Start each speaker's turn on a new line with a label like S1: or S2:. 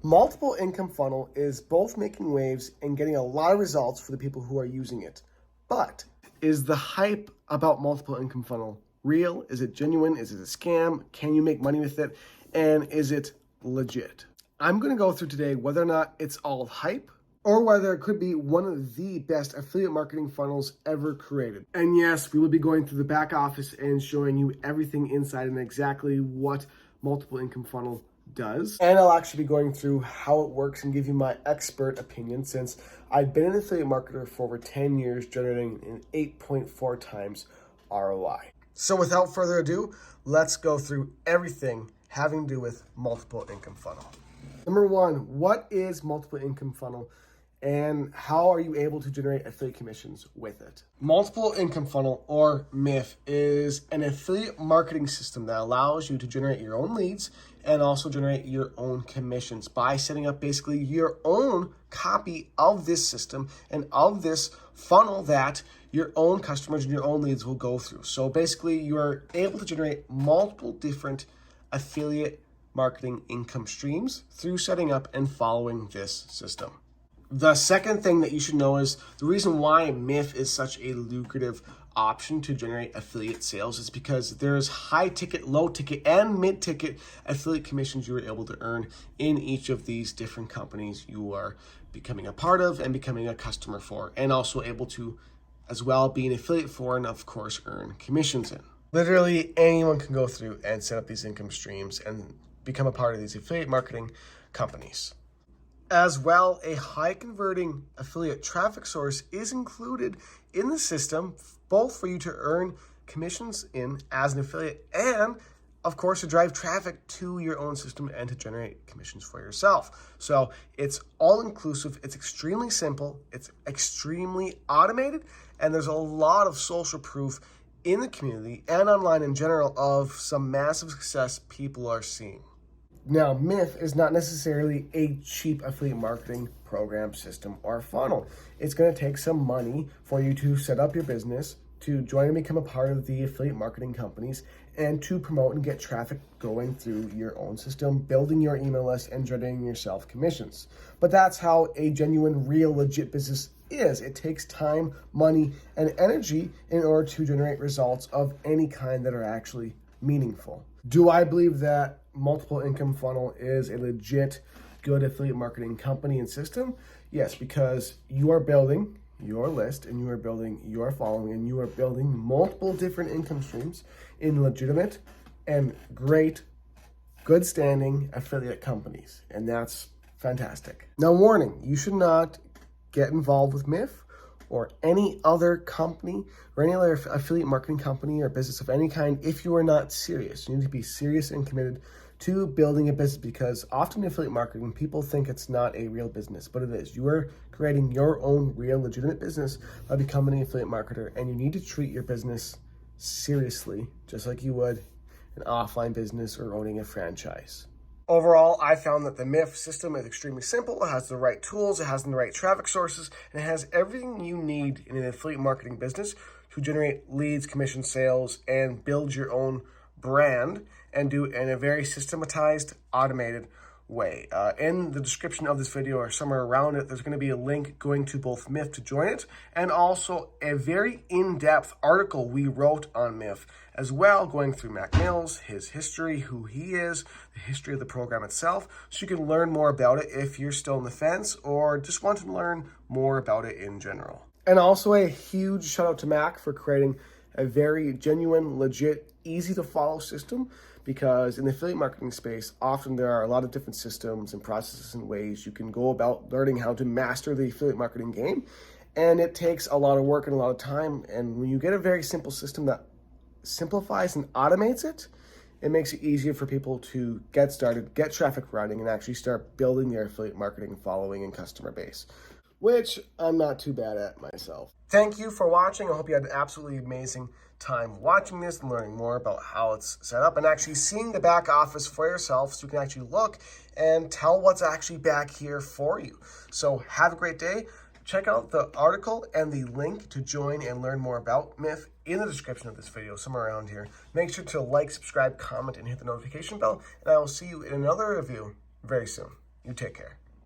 S1: Multiple income funnel is both making waves and getting a lot of results for the people who are using it. But is the hype about multiple income funnel real? Is it genuine? Is it a scam? Can you make money with it? And is it legit? I'm going to go through today whether or not it's all hype or whether it could be one of the best affiliate marketing funnels ever created. And yes, we will be going through the back office and showing you everything inside and exactly what multiple income funnel does. And I'll actually be going through how it works and give you my expert opinion, since I've been an affiliate marketer for over 10 years, generating an 8.4 times ROI. So without further ado, let's go through everything having to do with multiple income funnel. Number one, what is multiple income funnel and how are you able to generate affiliate commissions with it? Multiple income funnel, or MIF, is an affiliate marketing system that allows you to generate your own leads and also generate your own commissions by setting up basically your own copy of this system and of this funnel that your own customers and your own leads will go through. So basically you're able to generate multiple different affiliate marketing income streams through setting up and following this system. The second thing that you should know is the reason why MIF is such a lucrative option to generate affiliate sales is because there's high ticket, low ticket, and mid ticket affiliate commissions you are able to earn in each of these different companies you are becoming a part of and becoming a customer for, and also able to as well be an affiliate for and of course earn commissions in. Literally anyone can go through and set up these income streams and become a part of these affiliate marketing companies. As well, a high converting affiliate traffic source is included in the system, both for you to earn commissions in as an affiliate and of course to drive traffic to your own system and to generate commissions for yourself. So it's all inclusive, it's extremely simple, it's extremely automated, and there's a lot of social proof in the community and online in general of some massive success people are seeing. Now, MIF is not necessarily a cheap affiliate marketing program, system, or funnel. It's going to take some money for you to set up your business, to join and become a part of the affiliate marketing companies, and to promote and get traffic going through your own system, building your email list, and generating yourself commissions. But that's how a genuine, real, legit business is. It takes time, money, and energy in order to generate results of any kind that are actually meaningful. Do I believe that multiple income funnel is a legit good affiliate marketing company and system? Yes, because you are building your list and you are building your following and you are building multiple different income streams in legitimate and great, good standing affiliate companies. And that's fantastic. Now, warning, you should not get involved with MIF or any other company or any other affiliate marketing company or business of any kind if you are not serious. You need to be serious and committed to building a business, because often in affiliate marketing, people think it's not a real business, but it is. You are creating your own real legitimate business by becoming an affiliate marketer, and you need to treat your business seriously, just like you would an offline business or owning a franchise. Overall, I found that the MIF system is extremely simple. It has the right tools, it has the right traffic sources, and it has everything you need in an affiliate marketing business to generate leads, commission sales, and build your own brand, and do it in a very systematized, automated way. In the description of this video or somewhere around it, there's going to be a link going to both MIF to join it, and also a very in-depth article we wrote on MIF as well, going through Mack Mills, his history, who he is, the history of the program itself, so you can learn more about it if you're still on the fence or just want to learn more about it in general. And also a huge shout out to Mack for creating a very genuine, legit, easy to follow system, because in the affiliate marketing space, often there are a lot of different systems and processes and ways you can go about learning how to master the affiliate marketing game. And it takes a lot of work and a lot of time. And when you get a very simple system that simplifies and automates it, it makes it easier for people to get started, get traffic running, and actually start building their affiliate marketing following and customer base, which I'm not too bad at myself. Thank you for watching. I hope you had an absolutely amazing time watching this and learning more about how it's set up and actually seeing the back office for yourself, so you can actually look and tell what's actually back here for you. So have a great day. Check out the article and the link to join and learn more about MIF in the description of this video, somewhere around here. Make sure to like, subscribe, comment, and hit the notification bell, and I will see you in another review very soon. You take care.